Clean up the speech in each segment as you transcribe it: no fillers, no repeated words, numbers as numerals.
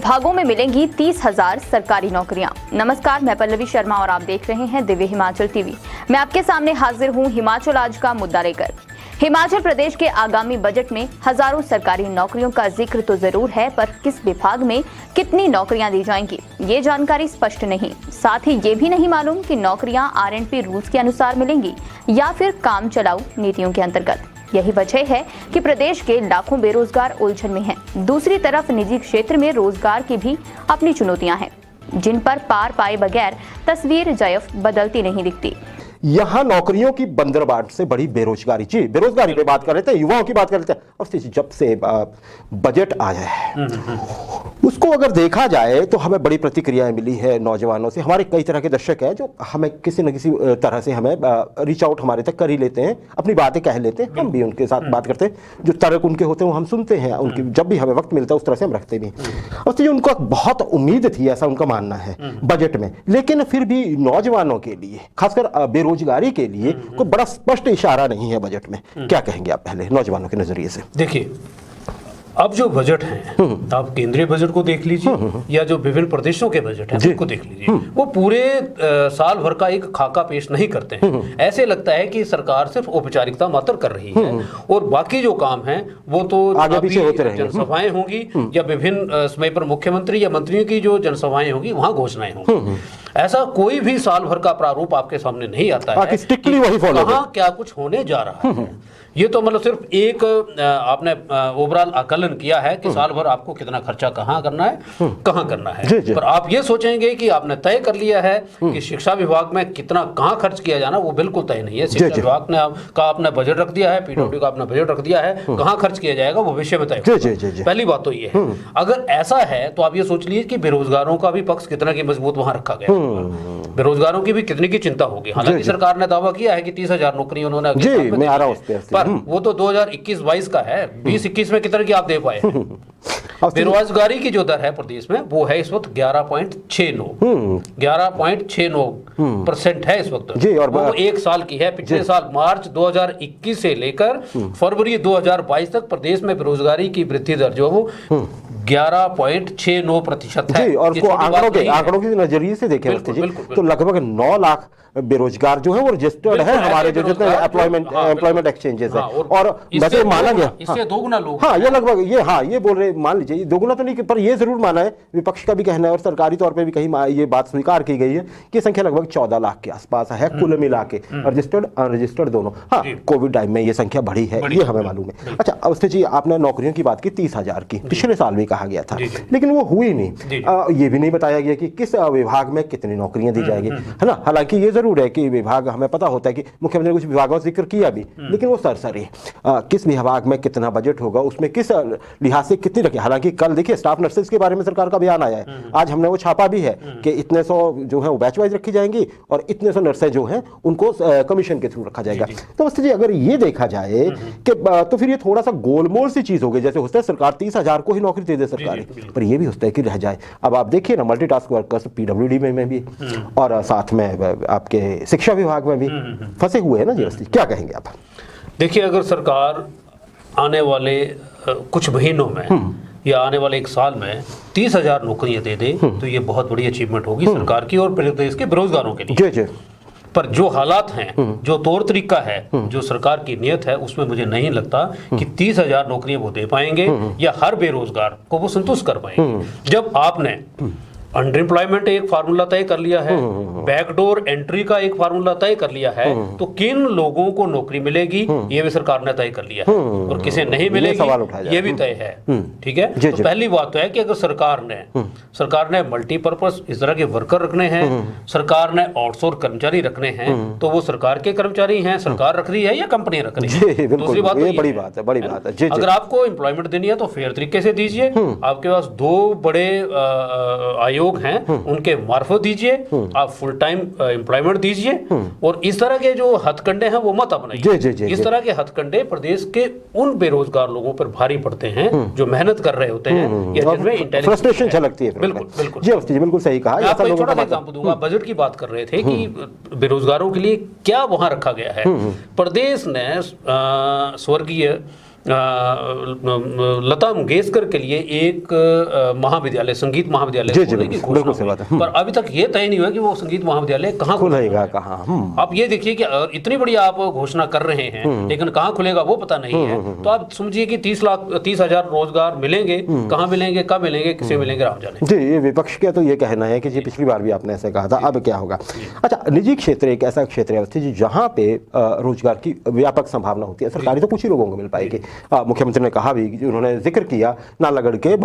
विभागों में मिलेंगी 30,000 सरकारी नौकरियां। नमस्कार, मैं पल्लवी शर्मा और आप देख रहे हैं दिव्य हिमाचल टीवी। मैं आपके सामने हाजिर हूं हिमाचल आज का मुद्दा लेकर। हिमाचल प्रदेश के आगामी बजट में हजारों सरकारी नौकरियों का जिक्र तो जरूर है, पर किस विभाग में कितनी नौकरियां दी जाएंगी ये जानकारी स्पष्ट नहीं। साथ ही ये भी नहीं मालूम कि नौकरियां RNP रूल्स के अनुसार मिलेंगी या फिर काम चलाऊ नीतियों के अंतर्गत। यही वजह है कि प्रदेश के लाखों बेरोजगार उलझन में हैं। दूसरी तरफ निजी क्षेत्र में रोजगार की भी अपनी चुनौतियां हैं, जिन पर पार पाए बगैर तस्वीर जयफ बदलती नहीं दिखती। यहाँ नौकरियों की बंदरबाट से बड़ी बेरोजगारी, जी बेरोजगारी पे बात कर रहे थे, युवाओं की बात कर रहे थे। और जब से बजट आया है उसको अगर देखा जाए तो हमें बड़ी प्रतिक्रियाएं मिली है नौजवानों से। हमारे कई तरह के दर्शक हैं जो हमें किसी न किसी तरह से हमें रीच आउट हमारे तक कर ही लेते हैं, अपनी बातें कह लेते हैं, हम भी उनके साथ बात करते हैं। जो तर्क उनके होते हैं वो हम सुनते हैं, उनकी जब भी हमें वक्त मिलता है उस तरह से हम रखते भी। और तो उनको बहुत उम्मीद थी, ऐसा उनका मानना है बजट में, लेकिन फिर भी नौजवानों के लिए, खासकर बेरोजगारी के लिए कोई बड़ा स्पष्ट इशारा नहीं है बजट में। क्या कहेंगे आप पहले नौजवानों के नजरिए से? देखिए, अब जो बजट हैं, आप केंद्रीय बजट को देख लीजिए या जो विभिन्न प्रदेशों के बजट हैं उनको देख लीजिए, वो पूरे साल भर का एक खाका पेश नहीं करते हैं। ऐसे लगता है कि सरकार सिर्फ औपचारिकता मात्र कर रही है और बाकी जो काम है वो तो जनसभाएं होंगी या विभिन्न समय पर मुख्यमंत्री या मंत्रियों की जो जनसभाएं होंगी वहां घोषणाएं होंगी। ऐसा कोई भी साल भर का प्रारूप आपके सामने नहीं आता है कि कहाँ क्या कुछ होने जा रहा है। ये तो मतलब सिर्फ एक आपने ओवरऑल आकलन किया है कि साल भर आपको कितना खर्चा कहाँ करना है, कहाँ करना है। पर आप ये सोचेंगे कि आपने तय कर लिया है कि शिक्षा विभाग में कितना कहाँ खर्च किया जाना, वो बिल्कुल तय नहीं है। शिक्षा विभाग ने का आपने बजट रख दिया है, PWD का आपने बजट रख दिया है, कहाँ खर्च किया जाएगा वो विषय में तय। पहली बात तो ये है। अगर ऐसा है तो आप ये सोच लीजिए कि बेरोजगारों का भी पक्ष कितना की मजबूत वहां रखा गया, बेरोजगारों की भी कितने की चिंता होगी। हालांकि सरकार ने दावा किया है कि 30,000 नौकरी उन्होंने, पर वो तो 2021-22 का है। 20-21 में कितने की आप दे पाए? बेरोजगारी की जो दर है प्रदेश में वो है इस वक्त 11.69% है इस वक्त जी। और वो एक साल की है। पिछले साल मार्च 2021 से लेकर फरवरी 2022 तक प्रदेश में बेरोजगारी की वृद्धि दर जो वो 11.69% है। और उसको आंकड़ों के नजरिए से देखें तो लगभग 9 लाख बेरोजगार जो है वो रजिस्टर्ड है हमारे जो जितने एम्प्लॉयमेंट एक्सचेंजेस है। और वैसे माना गया इससे दोगुना लोग, हाँ ये लगभग ये बोल रहे, मान लीजिए दोगुना तो नहीं, पर ये जरूर माना है, विपक्ष का भी कहना है और सरकारी तौर पे भी कहीं ये बात स्वीकार की गई है कि संख्या लगभग 14 लाख के आसपास है कुल मिला के, रजिस्टर्ड अनरजिस्टर्ड दोनों। हाँ, कोविड टाइम में ये संख्या बढ़ी है, ये हमें मालूम है। अच्छा, अवस्थी जी, आपने नौकरियों की बात की 30,000 की, पिछले साल भी कहा गया था, लेकिन वो हुई नहीं। ये भी नहीं बताया गया कि किस विभाग में कितनी नौकरियां दी जाएगी, है ना। हालांकि ये जरूर है कि विभाग, हमें पता होता है कि मुख्यमंत्री ने कुछ विभागों का जिक्र किया भी, लेकिन वो सरसरी किस विभाग में कितना बजट होगा, उसमें किस लिहाज से कितनी रखी। हालांकि कल देखिए स्टाफ नर्सेज के बारे में सरकार का बयान आया है, आज हमने वो छापा भी है कि इतने 100 जो है वो बैच वाइज रखी जाएंगी और इतने 100 नर्सेज जो हैं उनको कमीशन के थ्रू रखा जाएगा। तो बस जी, अगर ये देखा जाए कि तो फिर ये थोड़ा सा गोलमोल सी चीज हो गई। जैसे होता है सरकार 30,000 को ही नौकरी दे दे सरकारी, पर ये भी होता है कि रह जाए। अब आप देखिए ना, मल्टीटास्क वर्कर्स PWD में भी और साथ में आपके शिक्षा विभाग में भी फंसे हुए हैं ना जी। क्या कहेंगे आप? देखिए, अगर सरकार आने वाले कुछ महीनों में या आने वाले एक साल में 30,000 नौकरियां दे दे तो ये बहुत बड़ी अचीवमेंट होगी सरकार की और प्रदेश के बेरोजगारों के लिए। पर जो हालात हैं, जो तौर तरीका है, जो सरकार की नियत है, उसमें मुझे नहीं लगता कि 30,000 नौकरियां वो दे पाएंगे या हर बेरोजगार को वो संतुष्ट कर पाएंगे। जब आपने अनएम्प्लॉयमेंट एक फार्मूला तय कर लिया है, बैकडोर एंट्री का एक फार्मूला तय कर लिया है, तो किन लोगों को नौकरी मिलेगी ये भी सरकार ने तय कर लिया है और किसे नहीं मिलेगी ये भी तय है। ठीक है, तो पहली बात तो है कि अगर सरकार ने मल्टीपर्पज इस तरह के वर्कर रखने हैं, सरकार ने आउटसोर्स कर्मचारी रखने हैं, तो वो सरकार के कर्मचारी हैं, सरकार रख रही है या कंपनी रख रही है। दूसरी बात बड़ी बात है, अगर आपको एम्प्लॉयमेंट देनी है तो फेयर तरीके से दीजिए। आपके पास 2 बड़े आयोग हैं, उनके मार्फत दीजिए, आप फुल टाइम एम्प्लॉयमेंट दीजिए और इस तरह के जो हथकंडे हैं वो मत अपनाइए। इस तरह के हथकंडे प्रदेश के उन बेरोजगार लोगों पर भारी पड़ते हैं जो मेहनत कर रहे होते हैं या जिनमें फ्रस्ट्रेशन झलकती है। बिल्कुल जी, बिल्कुल सही कहा। आपको एक छोटा सा एग्जांपल दूंगा। बजट की बात कर रहे थे कि बेरोजगारों के लिए क्या वहां रखा गया है। प्रदेश ने स्वर्गीय लता मंगेशकर के लिए एक महाविद्यालय, संगीत महाविद्यालय खोलने की घोषणा हुई, पर अभी तक ये तय नहीं हुआ कि वो संगीत महाविद्यालय कहाँ खुलेगा, कहाँ। आप ये देखिए कि इतनी बड़ी आप घोषणा कर रहे हैं, लेकिन कहाँ खुलेगा वो पता नहीं है। तो आप समझिए कि 30,000 रोजगार मिलेंगे, कहाँ मिलेंगे, कब मिलेंगे, किसे मिलेंगे, राम जाने। जी, ये विपक्ष का तो ये कहना है कि जी पिछली बार भी आपने ऐसे कहा था, अब क्या होगा। अच्छा, निजी क्षेत्र एक ऐसा क्षेत्र है जी जहाँ पे रोजगार की व्यापक संभावना होती है, सरकारी तो कुछ ही लोगों को मिल पाएगी। मुख्यमंत्री ने कहा भी, उन्होंने जिक्र किया नालागढ़ के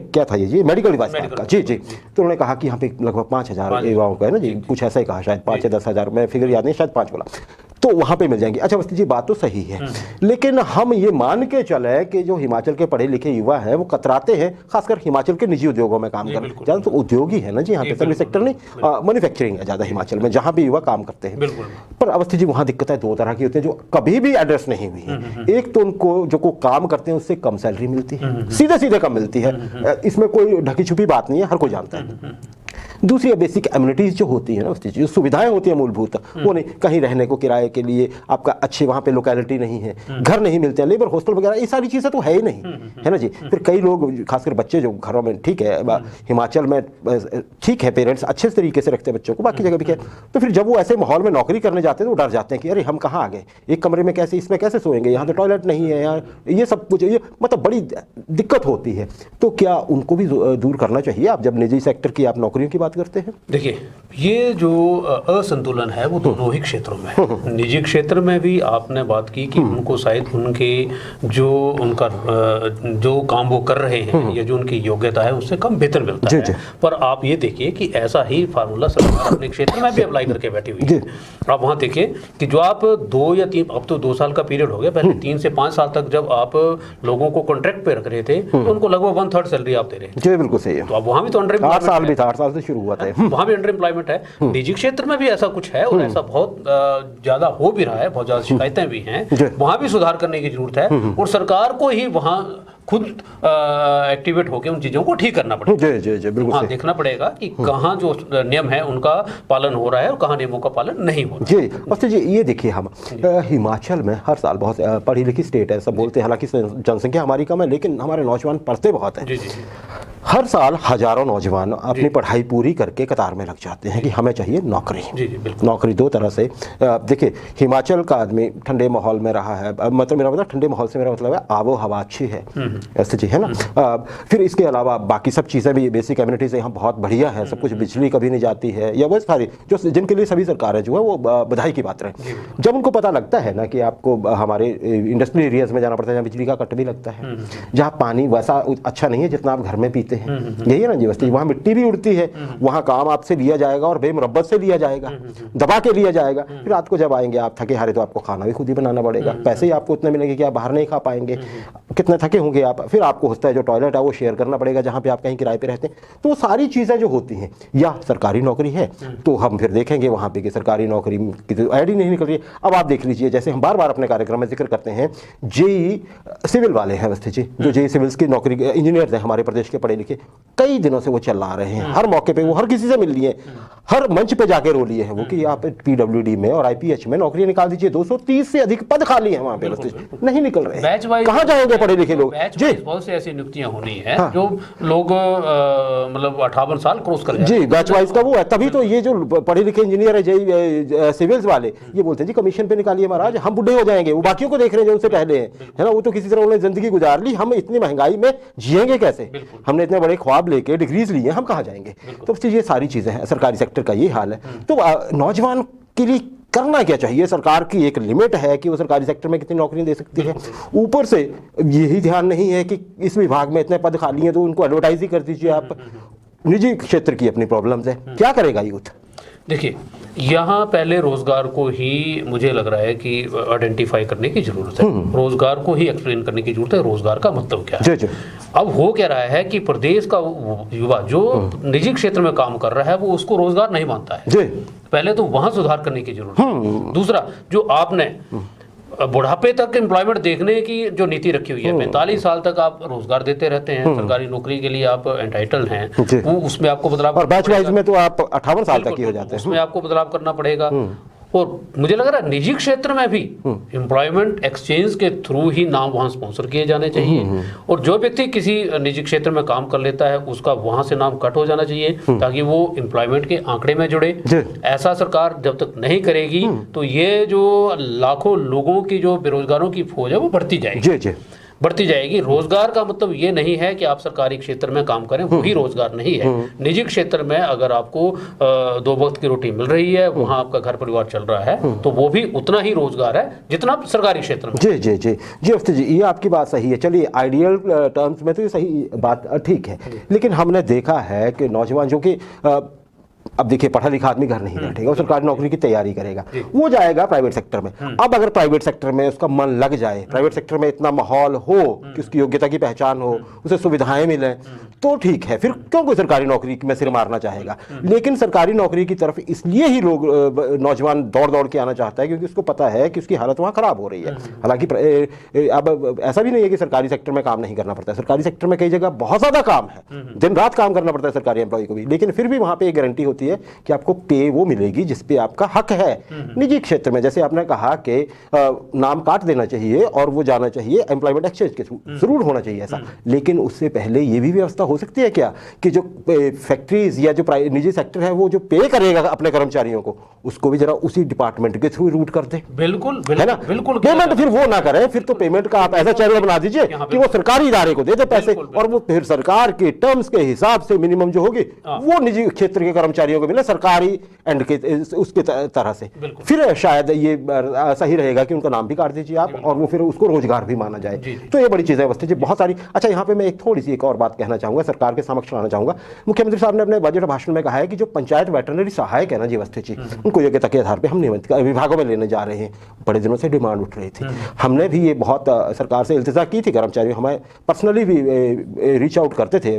क्या था ये जी, मेडिकल डिवाइस का, जी जी, तो उन्होंने कहा कि यहाँ पे लगभग 5,000 युवाओं का है ना जी, कुछ ऐसा ही कहा, शायद 5 या 10,000, मैं फिगर याद नहीं, शायद 5 बोला, तो वहाँ पे मिल जाएंगे। अच्छा अवस्थी जी, बात तो सही है, लेकिन हम ये मान के चले कि जो हिमाचल के पढ़े लिखे युवा हैं वो कतराते हैं, खासकर हिमाचल के निजी उद्योगों में काम करते हैं। ज़्यादा तो उद्योग ही है ना जी यहाँ पे, सर्विस सेक्टर नहीं, मैन्युफैक्चरिंग है ज़्यादा हिमाचल में, जहाँ भी युवा काम करते हैं। पर अवस्थी जी वहाँ दिक्कत है, दो तरह की होती है जो कभी भी एड्रेस नहीं हुई है। एक तो उनको जो को काम करते हैं उससे कम सैलरी मिलती है, सीधे सीधे कम मिलती है, इसमें कोई ढकी छुपी बात नहीं है, हर कोई जानता है। दूसरी बेसिक एम्यूनिटीज जो होती है ना, जो सुविधाएं होती हैं मूलभूत, वो नहीं, कहीं रहने को किराए के लिए आपका अच्छे वहाँ पे लोकेलिटी नहीं है, घर नहीं मिलते हैं, लेबर हॉस्टल वगैरह ये सारी चीज़ें तो है ही नहीं, है ना जी। फिर कई लोग खासकर बच्चे जो घरों में, ठीक है हिमाचल में ठीक है पेरेंट्स अच्छे तरीके से रखते हैं बच्चों को, बाकी जगह भी क्या, तो फिर जब वो ऐसे माहौल में नौकरी करने जाते हैं तो डर जाते हैं कि अरे हम कहाँ आ गए, एक कमरे में कैसे, इसमें कैसे सोएंगे, यहाँ तो टॉयलेट नहीं है, यहाँ ये सब कुछ, ये मतलब बड़ी दिक्कत होती है। तो क्या उनको भी दूर करना चाहिए आप जब निजी सेक्टर की आप नौकरियों की बात करते हैं? देखिए, ये जो असंतुलन है वो दोनों ही क्षेत्रों में है। निजी क्षेत्र में भी आपने बात की कि उनको शायद उनके उनका जो काम वो कर रहे हैं या जो उनकी योग्यता है उससे कम वेतन मिलता है। पर आप ये देखिए कि ऐसा ही फार्मूला सरकार अपने क्षेत्र में भी अप्लाई करके बैठी हुई है। आप वहाँ देखिए कि जो आप 2 या 3, अब तो 2 साल का पीरियड हो गया, पहले 3 से 5 साल तक जब आप लोगों को कॉन्ट्रैक्ट पे रख रहे थे तो उनको लगभग 1/3 सैलरी आप दे रहे हैं। जी बिल्कुल सही है। तो अब वहाँ भी तो 8 साल भी था, 8 साल से शुरू हुआ था, वहाँ भी अंडर एम्प्लॉयमेंट है। निजी क्षेत्र में भी ऐसा कुछ है और ऐसा बहुत ज्यादा हो भी रहा है, बहुत ज्यादा शिकायतें भी हैं, वहाँ भी सुधार करने की जरूरत है और सरकार को ही वहाँ खुद एक्टिवेट होकर उन चीज़ों को ठीक करना पड़ेगा। जी बिल्कुल, हाँ, देखना पड़ेगा कि कहाँ जो नियम है उनका पालन हो रहा है और कहाँ नियमों का पालन नहीं हो रहा है। जी बस जी, ये देखिए हम हिमाचल में हर साल बहुत पढ़ी लिखी स्टेट है, सब बोलते हैं, हालांकि जनसंख्या हमारी कम है लेकिन हमारे नौजवान पढ़ते बहुत हैं। हर साल हजारों नौजवान अपनी पढ़ाई पूरी करके कतार में लग जाते हैं कि हमें चाहिए नौकरी। नौकरी दो तरह से, देखिए हिमाचल का आदमी ठंडे माहौल में रहा है, मतलब मेरा मतलब ठंडे माहौल से मेरा मतलब है आबो हवा अच्छी है, ऐसे जी है ना। फिर इसके अलावा बाकी सब चीज़ें भी, बेसिक कम्युनिटीज यहाँ बहुत बढ़िया है, सब कुछ, बिजली कभी नहीं जाती है, या वो सारी जो जिनके लिए सभी सरकारें जो है वो बधाई की बात रहे। जब उनको पता लगता है ना कि आपको हमारे इंडस्ट्रियल एरियाज में जाना पड़ता है जहाँ बिजली का कट भी लगता है, जहाँ पानी वैसा अच्छा नहीं है जितना आप घर में पीते हैं, यही है ना जी बस्ती, वहाँ मिट्टी भी उड़ती है, वहाँ काम आपसे लिया जाएगा और बेमुरब्बत से लिया जाएगा, दबा के लिया जाएगा। फिर रात को जब आएंगे आप थके हारे तो आपको खाना भी खुद ही बनाना पड़ेगा, पैसे ही आपको उतने मिलेंगे कि आप बाहर नहीं खा पाएंगे, कितने थके होंगे आप। फिर आपको होता है जो टॉयलेट है वो शेयर करना पड़ेगा जहाँ पे आप कहीं किराए पे रहते हैं। तो वो सारी चीज़ें जो होती हैं, या सरकारी नौकरी है तो हम फिर देखेंगे वहाँ पे कि सरकारी नौकरी की तो ऐड ही नहीं निकल रही है। अब आप देख लीजिए, जैसे हम बार बार अपने कार्यक्रम में जिक्र करते हैं, जेई सिविल वाले हैं अवस्थी जी, जो जेई सिविल्स की नौकरी इंजीनियर्स हैं हमारे प्रदेश के पढ़े लिखे, कई दिनों से वो चला रहे हैं, हर मौके पे वो हर किसी से मिल लिए, हर मंच पे जाके रो लिए हैं वो कि आप पीडब्ल्यूडी में और आईपीएच में नौकरी निकाल दीजिए, 230 से अधिक पद खाली हैं वहाँ पे, नहीं निकल रहे हैं, कहाँ जाएंगे पढ़े लिखे लोग। जी बहुत से ऐसी नियुक्तियां होनी है जो लोग मतलब 58 साल क्रॉस कर जी, बैच वाइज का वो है। तभी तो ये जो पढ़े लिखे इंजीनियर है जेई सिविल्स वाले, ये बोलते हैं जी कमीशन पे निकालिए महाराज, हम बुढ़े हो जाएंगे, वो बाकियों को देख रहे हैं जो उनसे पहले हैं, है ना, वो तो किसी तरह उन्होंने जिंदगी गुजार ली, हम इतनी महंगाई में जिएंगे कैसे, हमने इतने बड़े ख्वाब लेके डिग्रीज लिए, हम कहाँ जाएंगे। तो ये सारी चीजें हैं, सरकारी सेक्टर का ये हाल है। तो नौजवान के लिए करना क्या चाहिए? सरकार की एक लिमिट है कि वो सरकारी सेक्टर में कितनी नौकरियां दे सकती है, ऊपर से यही ध्यान नहीं है कि इस विभाग में इतने पद खाली हैं तो उनको एडवर्टाइज ही कर दीजिए आप। निजी क्षेत्र की अपनी प्रॉब्लम्स है, क्या करेगा यूथ? देखिए, यहाँ पहले रोजगार को ही मुझे लग रहा है कि आइडेंटिफाई करने की जरूरत है, रोजगार को ही एक्सप्लेन करने की जरूरत है, रोजगार का मतलब क्या है। अब हो क्या रहा है कि प्रदेश का युवा जो निजी क्षेत्र में काम कर रहा है वो उसको रोजगार नहीं मानता है। पहले तो वहां सुधार करने की जरूरत है। दूसरा, जो आपने बुढ़ापे तक एम्प्लॉयमेंट देखने की जो नीति रखी हुई है, 45 साल तक आप रोजगार देते रहते हैं, सरकारी नौकरी के लिए आप एंटाइटल्ड हैं, वो उसमें आपको बदलाव, और बैच वाइज में तो आप 58 साल तक ही हो जाते हैं, उसमें आपको बदलाव करना पड़ेगा। और मुझे लग रहा है निजी क्षेत्र में भी एम्प्लॉयमेंट एक्सचेंज के थ्रू ही नाम वहाँ स्पॉन्सर किए जाने चाहिए, और जो व्यक्ति किसी निजी क्षेत्र में काम कर लेता है उसका वहाँ से नाम कट हो जाना चाहिए ताकि वो एम्प्लॉयमेंट के आंकड़े में जुड़े। ऐसा सरकार जब तक नहीं करेगी तो ये जो लाखों लोगों की जो बेरोजगारों की फौज है वो बढ़ती जाएगी, बढ़ती जाएगी। रोजगार का मतलब ये नहीं है कि आप सरकारी क्षेत्र में काम करें, वही रोजगार नहीं है। निजी क्षेत्र में अगर आपको 2 वक्त की रोटी मिल रही है, वहां आपका घर परिवार चल रहा है, तो वो भी उतना ही रोजगार है जितना सरकारी क्षेत्र में। जी जी जी जी अफ्ती जी, ये आपकी बात सही है। चलिए आइडियल टर्म्स में तो ये सही बात ठीक है, लेकिन हमने देखा है कि नौजवान जो कि अब देखिए पढ़ा लिखा आदमी घर नहीं बैठेगा, वो सरकारी नौकरी की तैयारी करेगा, वो जाएगा प्राइवेट सेक्टर में। अब अगर प्राइवेट सेक्टर में उसका मन लग जाए, प्राइवेट सेक्टर में इतना माहौल हो कि उसकी योग्यता की पहचान हो, उसे सुविधाएं मिलें, तो ठीक है, फिर क्यों कोई सरकारी नौकरी में सिर मारना चाहेगा। लेकिन सरकारी नौकरी की तरफ इसलिए ही लोग नौजवान दौड़ दौड़ के आना चाहता है क्योंकि उसको पता है कि उसकी हालत वहाँ खराब हो रही है। हालांकि अब ऐसा भी नहीं है कि सरकारी सेक्टर में काम नहीं करना पड़ता है, सरकारी सेक्टर में कई जगह बहुत ज्यादा काम है, दिन रात काम करना पड़ता है सरकारी एम्प्लॉय को भी, लेकिन फिर भी वहाँ पे एक गारंटी होती है कि आपको पे वो मिलेगी जिस पे आपका हक है। निजी क्षेत्र में जैसे आपने कहा कि नाम काट देना चाहिए और वो जाना चाहिए एम्प्लॉयमेंट एक्सचेंज के थ्रू, जरूर होना चाहिए ऐसा, लेकिन उससे पहले ये भी व्यवस्था हो सकती है क्या कि जो फैक्ट्रीज या जो निजी सेक्टर है वो जो पे करेगा अपने कर्मचारियों को, उसको भी जरा उसी डिपार्टमेंट के थ्रू रूट कर दे। बिल्कुल है ना, बिल्कुल पेमेंट फिर वो ना करे, फिर तो पेमेंट का आप ऐसा चैनल बना दीजिए कि वो सरकारी इदारे को दे दे पैसे, और वो फिर सरकार के टर्म्स के हिसाब से मिनिमम जो होगी वो निजी क्षेत्र के कर्मचारियों को मिले सरकारी एंड के उसके तरह से, फिर शायद ये सही रहेगा कि उनका नाम भी काट दीजिए आप, और वो फिर उसको रोजगार भी माना जाए। तो ये बड़ी चीजें अवस्था जी बहुत सारी। अच्छा, यहाँ पे मैं एक थोड़ी सी एक और बात कहना चाहूंगा, सरकार के समक्ष लाना चाहूंगा। मुख्यमंत्री साहब ने अपने बजट भाषण में कहा है कि जो पंचायत वेटरनरी सहायक है ना जी अवस्थी जी, उनको योग्यता के आधार पर हम नियमित विभागों में लेने जा रहे हैं। बड़े दिनों से डिमांड उठ रही थी, हमने भी ये बहुत सरकार से इल्तिजा की थी, कर्मचारी हमें पर्सनली भी रीच आउट करते थे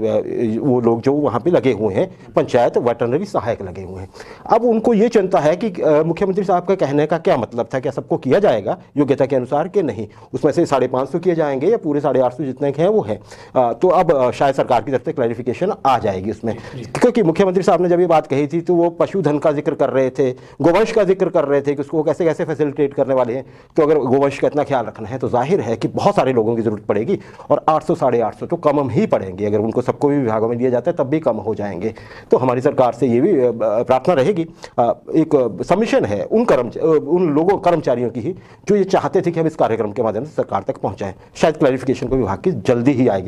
वो लोग जो वहाँ पे लगे हुए हैं, पंचायत वेटरनरी सहायक लगे हुए हैं। अब उनको ये चिंता है कि मुख्यमंत्री साहब का कहने का क्या मतलब था, क्या सबको किया जाएगा योग्यता के अनुसार कि नहीं, उसमें से 550 किए जाएंगे या पूरे 850 जितने हैं वो है। तो अब शायद सरकार की तरफ से क्लैरिफिकेशन आ जाएगी उसमें, क्योंकि मुख्यमंत्री साहब ने जब ये बात कही थी तो वो पशुधन का जिक्र कर रहे थे, गोवंश का जिक्र कर रहे थे कि उसको कैसे कैसे फैसिलिटेट करने वाले हैं। तो अगर गोवंश का इतना ख्याल रखना है तो जाहिर है कि बहुत सारे लोगों की जरूरत पड़ेगी, और 800 850 तो कम ही पड़ेंगे, अगर उनको सबको भी विभागों में दिया जाता है तब भी कम हो जाएंगे। तो हमारी सरकार से ये भी प्रार्थना रहेगी, एक सबमिशन है उन लोगों कर्मचारियों की ही जो ये चाहते थे कि हम इस कार्यक्रम के माध्यम से सरकार तक पहुंचाएं। शायद क्लैरिफिकेशन को विभाग की जल्दी ही आएगी।